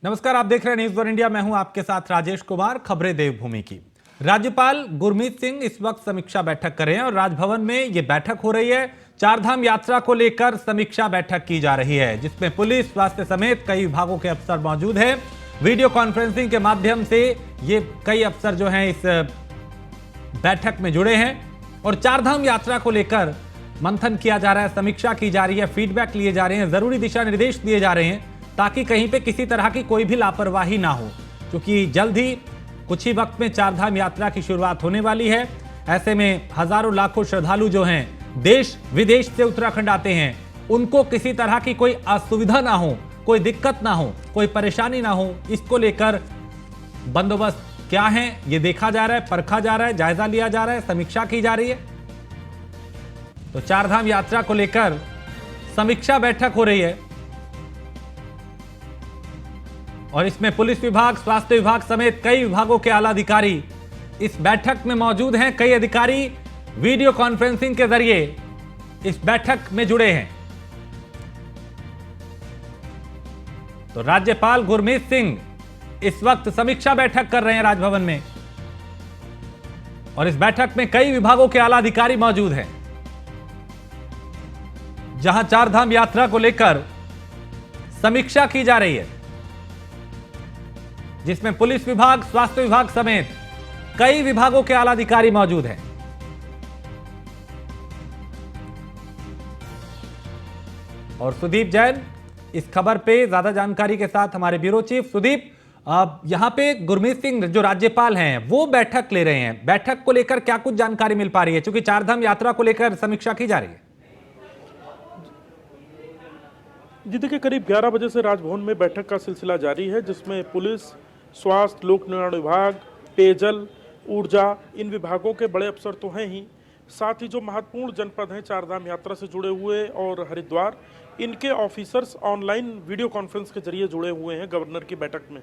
नमस्कार, आप देख रहे हैं न्यूज़ वन इंडिया। मैं हूं आपके साथ राजेश कुमार। खबरें देवभूमि की। राज्यपाल गुरमीत सिंह इस वक्त समीक्षा बैठक कर रहे हैं और राजभवन में यह बैठक हो रही है। चारधाम यात्रा को लेकर समीक्षा बैठक की जा रही है, जिसमें पुलिस, स्वास्थ्य समेत कई विभागों के अफसर मौजूद हैं। वीडियो कॉन्फ्रेंसिंग के माध्यम से ये कई अफसर जो हैं इस बैठक में जुड़े हैं और चारधाम यात्रा को लेकर मंथन किया जा रहा है, समीक्षा की जा रही है, फीडबैक लिए जा रहे हैं, जरूरी दिशा निर्देश दिए जा रहे हैं ताकि कहीं पे किसी तरह की कोई भी लापरवाही ना हो, क्योंकि जल्द ही कुछ ही वक्त में चारधाम यात्रा की शुरुआत होने वाली है। ऐसे में हजारों लाखों श्रद्धालु जो हैं देश विदेश से उत्तराखंड आते हैं, उनको किसी तरह की कोई असुविधा ना हो, कोई दिक्कत ना हो, कोई परेशानी ना हो, इसको लेकर बंदोबस्त क्या है ये देखा जा रहा है, परखा जा रहा है, जायजा लिया जा रहा है, समीक्षा की जा रही है। तो चारधाम यात्रा को लेकर समीक्षा बैठक हो रही है और इसमें पुलिस विभाग, स्वास्थ्य विभाग समेत कई विभागों के आला अधिकारी इस बैठक में मौजूद हैं। कई अधिकारी वीडियो कॉन्फ्रेंसिंग के जरिए इस बैठक में जुड़े हैं। तो राज्यपाल गुरमीत सिंह इस वक्त समीक्षा बैठक कर रहे हैं राजभवन में और इस बैठक में कई विभागों के आला अधिकारी मौजूद हैं, जहां चारधाम यात्रा को लेकर समीक्षा की जा रही है, जिसमें पुलिस विभाग, स्वास्थ्य विभाग समेत कई विभागों के आला अधिकारी मौजूद हैं। और सुदीप जैन इस खबर पे ज्यादा जानकारी के साथ हमारे ब्यूरो चीफ। सुदीप, यहां पे गुरमीत सिंह जो राज्यपाल हैं वो बैठक ले रहे हैं, बैठक को लेकर क्या कुछ जानकारी मिल पा रही है, क्योंकि चारधाम यात्रा को लेकर समीक्षा की जा रही है? जी देखिए, करीब 11 बजे से राजभवन में बैठक का सिलसिला जारी है, जिसमें पुलिस, स्वास्थ्य, लोक निर्माण विभाग, पेयजल, ऊर्जा, इन विभागों के बड़े अफसर तो हैं ही, साथ ही जो महत्वपूर्ण जनपद हैं चारधाम यात्रा से जुड़े हुए और हरिद्वार, इनके ऑफिसर्स ऑनलाइन वीडियो कॉन्फ्रेंस के जरिए जुड़े हुए हैं गवर्नर की बैठक में।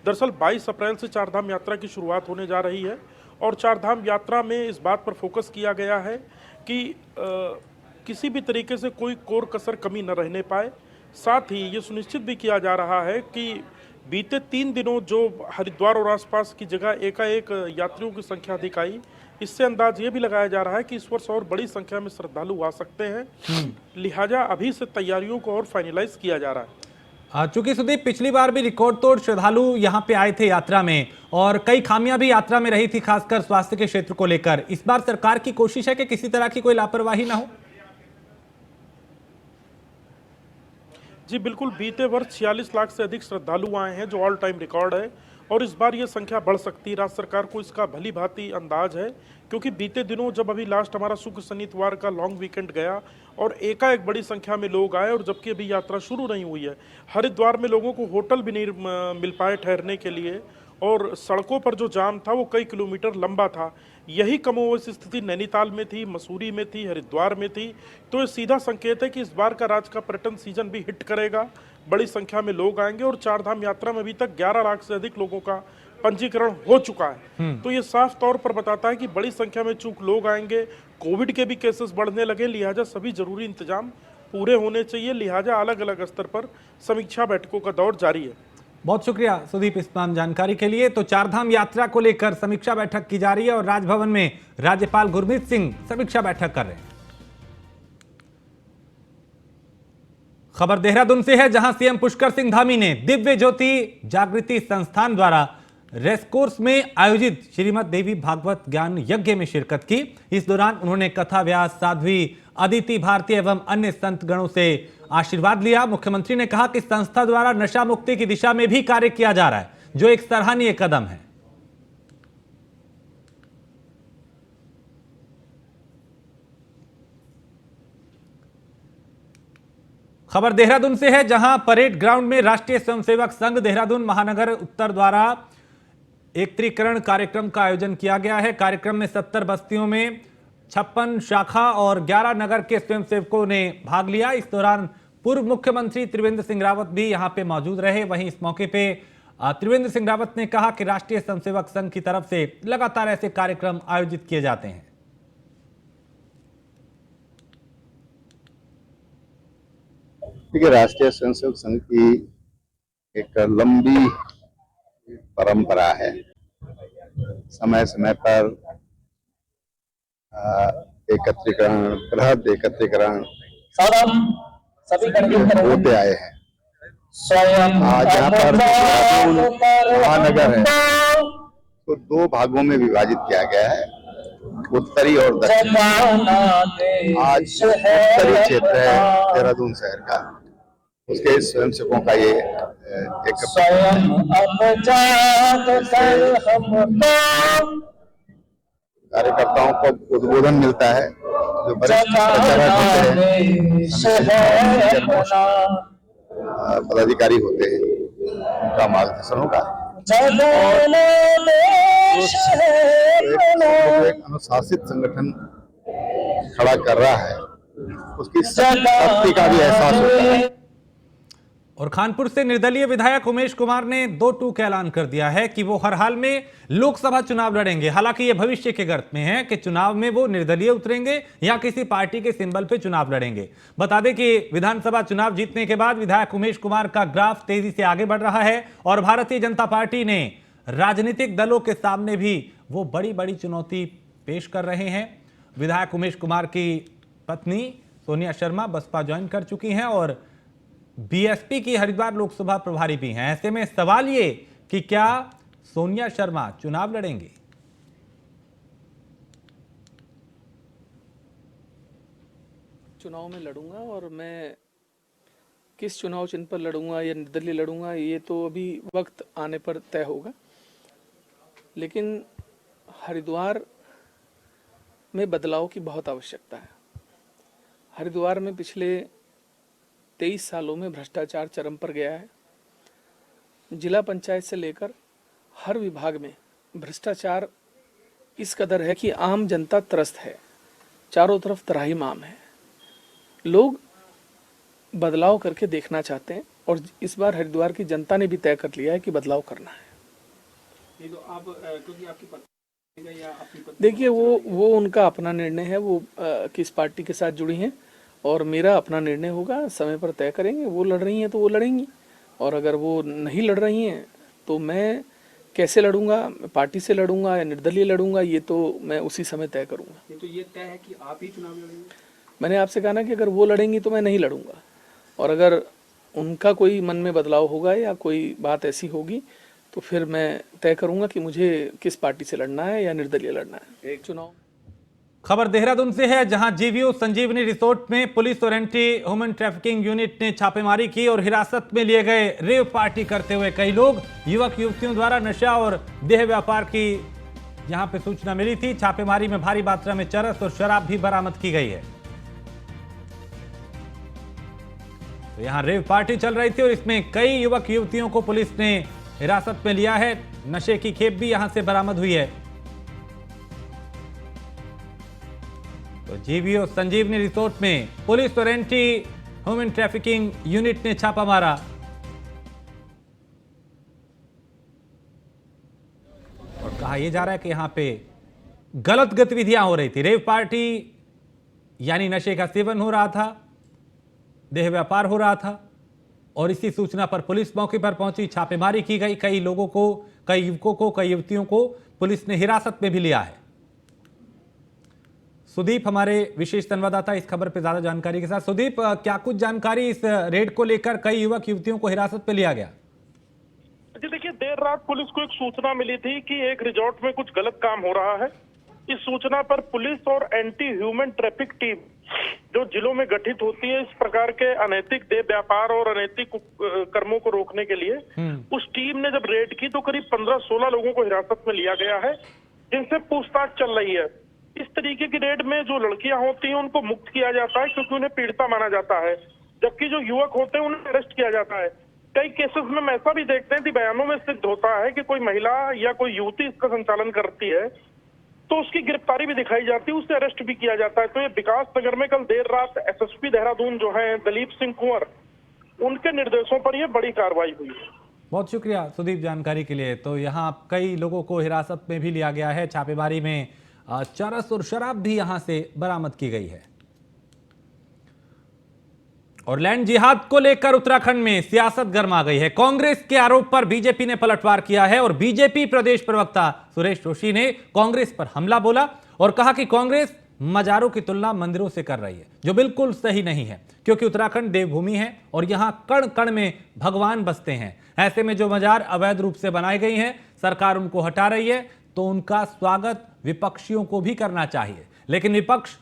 दरअसल 22 अप्रैल से चारधाम यात्रा की शुरुआत होने जा रही है और चारधाम यात्रा में इस बात पर फोकस किया गया है कि किसी भी तरीके से कोई कोर कसर कमी न रहने पाए। साथ ही ये सुनिश्चित भी किया जा रहा है कि बीते 3 दिनों जो हरिद्वार और आसपास की जगह एकाएक यात्रियों की संख्या अधिक आई, इससे अंदाज ये भी लगाया जा रहा है कि इस वर्ष और बड़ी संख्या में श्रद्धालु आ सकते हैं। लिहाजा अभी से तैयारियों को और फाइनलाइज किया जा रहा है। चूंकि सुदीप, पिछली बार भी रिकॉर्ड तोड़ श्रद्धालु यहां पे आए थे यात्रा में और कई खामियां भी यात्रा में रही थी, खासकर स्वास्थ्य के क्षेत्र को लेकर। इस बार सरकार की कोशिश है कि किसी तरह की कोई लापरवाही ना हो। जी बिल्कुल, बीते वर्ष 46 लाख से अधिक श्रद्धालु आए हैं, जो ऑल टाइम रिकॉर्ड है, और इस बार ये संख्या बढ़ सकती है। राज्य सरकार को इसका भली भांति अंदाज है, क्योंकि बीते दिनों जब अभी लास्ट हमारा शुक्र शनिवार का लॉन्ग वीकेंड गया और एकाएक बड़ी संख्या में लोग आए, और जबकि अभी यात्रा शुरू नहीं हुई है, हरिद्वार में लोगों को होटल भी नहीं मिल पाए ठहरने के लिए, और सड़कों पर जो जाम था वो कई किलोमीटर लंबा था। यही कमोबेश स्थिति नैनीताल में थी, मसूरी में थी, हरिद्वार में थी। तो ये सीधा संकेत है कि इस बार का राज्य का पर्यटन सीजन भी हिट करेगा, बड़ी संख्या में लोग आएंगे, और चारधाम यात्रा में अभी तक 11 लाख से अधिक लोगों का पंजीकरण हो चुका है। तो ये साफ तौर पर बताता है कि बड़ी संख्या में चूंकि लोग आएंगे, कोविड के भी केसेस बढ़ने लगे, लिहाजा सभी जरूरी इंतजाम पूरे होने चाहिए। लिहाजा अलग अलग स्तर पर समीक्षा बैठकों का दौर जारी है। बहुत शुक्रिया सुदीप इस तमाम जानकारी के लिए। तो चारधाम यात्रा को लेकर समीक्षा बैठक की जा रही है और राजभवन में राज्यपाल गुरमीत सिंह समीक्षा बैठक कर रहे हैं। खबर देहरादून से है, जहां सीएम पुष्कर सिंह धामी ने दिव्य ज्योति जागृति संस्थान द्वारा रेसकोर्स में आयोजित श्रीमद देवी भागवत ज्ञान यज्ञ में शिरकत की। इस दौरान उन्होंने कथा व्यास, साध्वी अदिति भारती एवं अन्य संत गणों से आशीर्वाद लिया। मुख्यमंत्री ने कहा कि संस्था द्वारा नशा मुक्ति की दिशा में भी कार्य किया जा रहा है, जो एक सराहनीय कदम है। खबर देहरादून से है, जहां परेड ग्राउंड में राष्ट्रीय स्वयंसेवक संघ देहरादून महानगर उत्तर द्वारा एकत्रीकरण कार्यक्रम का आयोजन किया गया है। कार्यक्रम में 70 बस्तियों में 56 शाखा और 11 नगर के स्वयंसेवकों ने भाग लिया। इस दौरान पूर्व मुख्यमंत्री त्रिवेंद्र सिंह रावत भी यहां पे मौजूद रहे। वहीं इस मौके पे त्रिवेंद्र सिंह रावत ने कहा कि राष्ट्रीय स्वयंसेवक संघ की तरफ से लगातार ऐसे कार्यक्रम आयोजित किए जाते हैं। देखिए, राष्ट्रीय स्वयंसेवक संघ की एक लंबी परंपरा है। समय समय पर एकत्रीकरण, बृहद एकत्रीकरण होते आए हैं। आज यहाँ पर महानगर है तो दो भागों में विभाजित किया गया है, उत्तरी और दक्षिणी। आज उत्तरी क्षेत्र है देहरादून शहर का, उसके स्वयंसेवकों का ये एक कार्यकर्ताओं को उद्बोधन मिलता है, जो वरिष्ठ प्रचारक होते हैं, पदाधिकारी होते हैं, उनका मार्गदर्शन होगा। एक अनुशासित संगठन खड़ा कर रहा है, उसकी शक्ति का भी एहसास होता है। और कानपुर से निर्दलीय विधायक उमेश कुमार ने 2-2 का ऐलान कर दिया है कि वो हर हाल में लोकसभा चुनाव लड़ेंगे। हालांकि ये भविष्य के गर्त में है कि चुनाव में वो निर्दलीय उतरेंगे या किसी पार्टी के सिंबल पे चुनाव लड़ेंगे। बता दें कि विधानसभा चुनाव जीतने के बाद विधायक उमेश कुमार का ग्राफ तेजी से आगे बढ़ रहा है और भारतीय जनता पार्टी ने राजनीतिक दलों के सामने भी वो बड़ी बड़ी चुनौती पेश कर रहे हैं। विधायक उमेश कुमार की पत्नी सोनिया शर्मा बसपा ज्वाइन कर चुकी हैं और बीएसपी की हरिद्वार लोकसभा प्रभारी भी हैं। ऐसे में सवाल ये कि क्या सोनिया शर्मा चुनाव लड़ेंगी? चुनाव में लड़ूंगा और मैं किस चुनाव चिन्ह पर लड़ूंगा या निर्दलीय लड़ूंगा ये तो अभी वक्त आने पर तय होगा। लेकिन हरिद्वार में बदलाव की बहुत आवश्यकता है। हरिद्वार में पिछले 23 सालों में भ्रष्टाचार चरम पर गया है। जिला पंचायत से लेकर हर विभाग में भ्रष्टाचार इस कदर है कि आम जनता त्रस्त है, चारों तरफ त्राहिमाम है। लोग बदलाव करके देखना चाहते हैं और इस बार हरिद्वार की जनता ने भी तय कर लिया है कि बदलाव करना है। नहीं तो आप क्योंकि आपकी पत्नी या अपनी पत्नी, देखिए वो उनका अपना निर्णय है, वो किस पार्टी के साथ जुड़ी हैं और मेरा अपना निर्णय होगा, समय पर तय करेंगे। वो लड़ रही हैं तो वो लड़ेंगी और अगर वो नहीं लड़ रही हैं तो मैं कैसे लड़ूंगा, पार्टी से लड़ूंगा या निर्दलीय लड़ूंगा, ये तो मैं उसी समय तय करूंगा। नहीं तो ये तय है कि आप ही चुनाव लड़ेंगे। मैंने आपसे कहा ना कि अगर वो लड़ेंगी तो मैं नहीं लड़ूंगा और अगर उनका कोई मन में बदलाव होगा या कोई बात ऐसी होगी तो फिर मैं तय करूंगा कि मुझे किस पार्टी से लड़ना है या निर्दलीय लड़ना है। एक चुनाव। खबर देहरादून से है, जहां जीवीओ संजीवनी रिसोर्ट में पुलिस और एंटी ह्यूमन ट्रैफिकिंग यूनिट ने छापेमारी की और हिरासत में लिए गए रेव पार्टी करते हुए कई लोग। युवक युवतियों द्वारा नशा और देह व्यापार की यहां पे सूचना मिली थी। छापेमारी में भारी मात्रा में चरस और शराब भी बरामद की गई है। तो यहां रेव पार्टी चल रही थी और इसमें कई युवक युवतियों को पुलिस ने हिरासत में लिया है। नशे की खेप भी यहां से बरामद हुई है। तो जीवीओ संजीवनी रिसोर्ट में पुलिस और एंटी ह्यूमन ट्रैफिकिंग यूनिट ने छापा मारा और कहा यह जा रहा है कि यहां पे गलत गतिविधियां हो रही थी। रेव पार्टी यानी नशे का सेवन हो रहा था, देह व्यापार हो रहा था और इसी सूचना पर पुलिस मौके पर पहुंची, छापेमारी की गई। कई लोगों को, कई युवकों को, कई युवतियों को पुलिस ने हिरासत में भी लिया है। सुदीप हमारे विशेष संवाददाता इस खबर पर ज्यादा जानकारी के साथ। सुदीप, क्या कुछ जानकारी इस रेड को लेकर कई युवक युवतियों को हिरासत में लिया गया? जी देखिए, देर रात पुलिस को एक सूचना मिली थी कि एक रिजॉर्ट में कुछ गलत काम हो रहा है। इस सूचना पर पुलिस और एंटी ह्यूमन ट्रैफिक टीम जो जिलों में गठित होती है इस प्रकार के अनैतिक देह व्यापार और अनैतिक कर्मों को रोकने के लिए, उस टीम ने जब रेड की तो करीब 15-16 लोगों को हिरासत में लिया गया है, जिनसे पूछताछ चल रही है। इस तरीके की रेड में जो लड़कियां होती हैं उनको मुक्त किया जाता है क्योंकि उन्हें पीड़िता माना जाता है, जबकि जो युवक होते हैं उन्हें अरेस्ट किया जाता है। कई केसेस में हम ऐसा भी देखते हैं कि बयानों में सिद्ध होता है कि कोई महिला या कोई युवती इसका संचालन करती है तो उसकी गिरफ्तारी भी दिखाई जाती है, उसे अरेस्ट भी किया जाता है। तो ये विकास नगर में कल देर रात एसएसपी देहरादून जो है दलीप सिंह कुंवर, उनके निर्देशों पर यह बड़ी कार्रवाई हुई है। बहुत शुक्रिया सुदीप जानकारी के लिए। तो यहाँ कई लोगों को हिरासत में भी लिया गया है। छापेमारी में चरस और शराब भी यहां से बरामद की गई है। और लैंड जिहाद को लेकर उत्तराखंड में सियासत गर्मा गई है। कांग्रेस के आरोप पर बीजेपी ने पलटवार किया है और बीजेपी प्रदेश प्रवक्ता सुरेश जोशी ने कांग्रेस पर हमला बोला और कहा कि कांग्रेस मजारों की तुलना मंदिरों से कर रही है, जो बिल्कुल सही नहीं है, क्योंकि उत्तराखंड देवभूमि है और यहां कण कण में भगवान बसते हैं। ऐसे में जो मजार अवैध रूप से बनाई गई हैं, सरकार उनको हटा रही है, तो उनका स्वागत विपक्षियों को भी करना चाहिए। लेकिन विपक्ष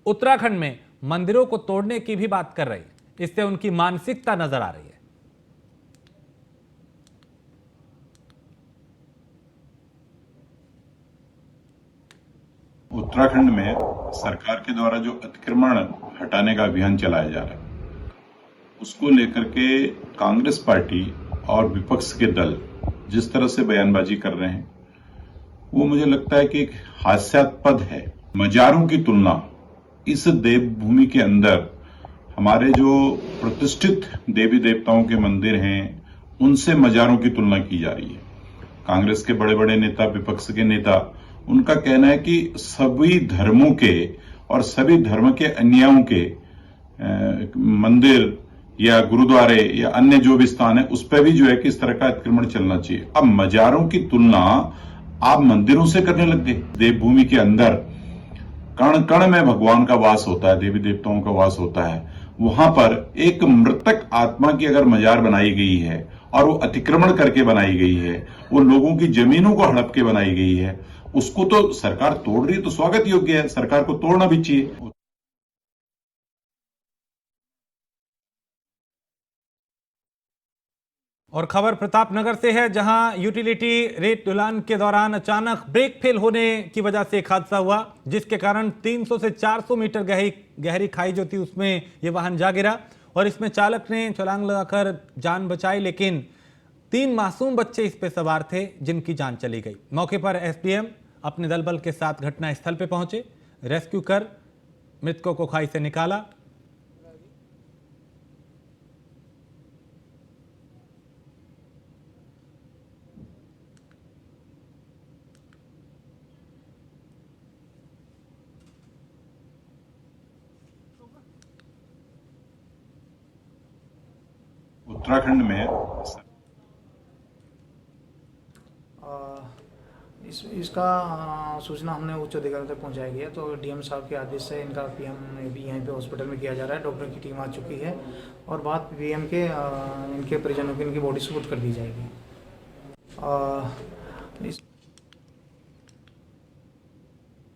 उत्तराखंड में मंदिरों को तोड़ने की भी बात कर रही है। इससे उनकी मानसिकता नजर आ रही है। उत्तराखंड में सरकार के द्वारा जो अतिक्रमण हटाने का अभियान चलाया जा रहा है, उसको लेकर के कांग्रेस पार्टी और विपक्ष के दल जिस तरह से बयानबाजी कर रहे हैं, वो मुझे लगता है कि एक हास्यास्पद है। मजारों की तुलना इस देवभूमि के अंदर हमारे जो प्रतिष्ठित देवी देवताओं के मंदिर हैं, उनसे मजारों की तुलना की जा रही है। कांग्रेस के बड़े बड़े नेता, विपक्ष के नेता, उनका कहना है कि सभी धर्मों के और सभी धर्म के अन्यायों के मंदिर या गुरुद्वारे या अन्य जो भी स्थान है, उस पर भी जो है कि इस तरह का अतिक्रमण चलना चाहिए। अब मजारों की तुलना आप मंदिरों से करने लग गए। देवभूमि के अंदर कण कण में भगवान का वास होता है, देवी देवताओं का वास होता है। वहां पर एक मृतक आत्मा की अगर मजार बनाई गई है और वो अतिक्रमण करके बनाई गई है, वो लोगों की जमीनों को हड़प के बनाई गई है, उसको तो सरकार तोड़ रही है, तो स्वागत योग्य है, सरकार को तोड़ना भी चाहिए। और खबर प्रतापनगर से है, जहां यूटिलिटी रेट ढुलान के दौरान अचानक ब्रेक फेल होने की वजह से एक हादसा हुआ, जिसके कारण 300 से 400 मीटर गहरी खाई जो थी उसमें यह वाहन जा गिरा और इसमें चालक ने छलांग लगाकर जान बचाई, लेकिन 3 मासूम बच्चे इस पे सवार थे जिनकी जान चली गई। मौके पर एसडीएम अपने दल बल के साथ घटनास्थल पे पहुंचे, रेस्क्यू कर मृतकों को खाई से निकाला। उत्तराखंड में इसका सूचना हमने उच्च अधिकारियों तक पहुंचाई गई है, तो डीएम साहब के आदेश से इनका पीएम भी यहीं पे हॉस्पिटल में किया जा रहा है। डॉक्टर की टीम आ चुकी है और बात पीएम के इनके परिजनों की इनकी बॉडी सपोर्ट कर दी जाएगी।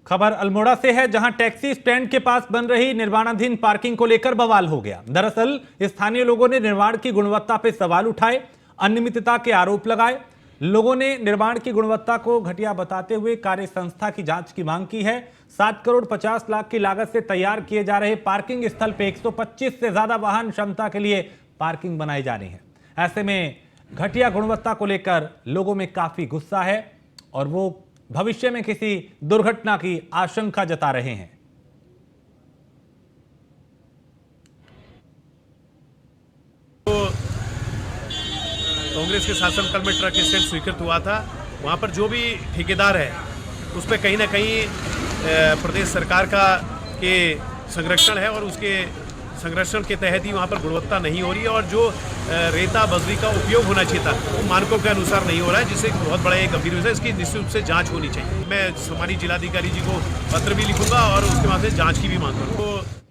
खबर अल्मोड़ा से है, जहां टैक्सी स्टैंड के पास बन रही निर्माणाधीन पार्किंग को लेकर बवाल हो गया। दरअसल स्थानीय लोगों ने निर्माण की गुणवत्ता पर सवाल उठाए, अनियमितता के आरोप लगाए। लोगों ने निर्माण की गुणवत्ता को घटिया बताते हुए कार्य संस्था की जांच की मांग की है। 7 करोड़ 50 लाख की लागत से तैयार किए जा रहे पार्किंग स्थल पे 125 से ज्यादा वाहन क्षमता के लिए पार्किंग बनाई जा रही है। ऐसे में घटिया गुणवत्ता को लेकर लोगों में काफी गुस्सा है और वो भविष्य में किसी दुर्घटना की आशंका जता रहे हैं। कांग्रेस के शासनकाल में ट्रक स्टैंड स्वीकृत हुआ था, वहाँ पर जो भी ठेकेदार है उस पर कहीं ना कहीं प्रदेश सरकार का के संरक्षण है और उसके संरक्षण के तहत ही वहाँ पर गुणवत्ता नहीं हो रही है और जो रेता बजरी का उपयोग होना चाहिए था वो मानकों के अनुसार नहीं हो रहा है, जिससे बहुत बड़ा एक गंभीर विषय है। इसकी निश्चित रूप से जाँच होनी चाहिए। मैं हमारी जिलाधिकारी जी को पत्र भी लिखूंगा और उसके बाद से जाँच की भी मांग करूँगा।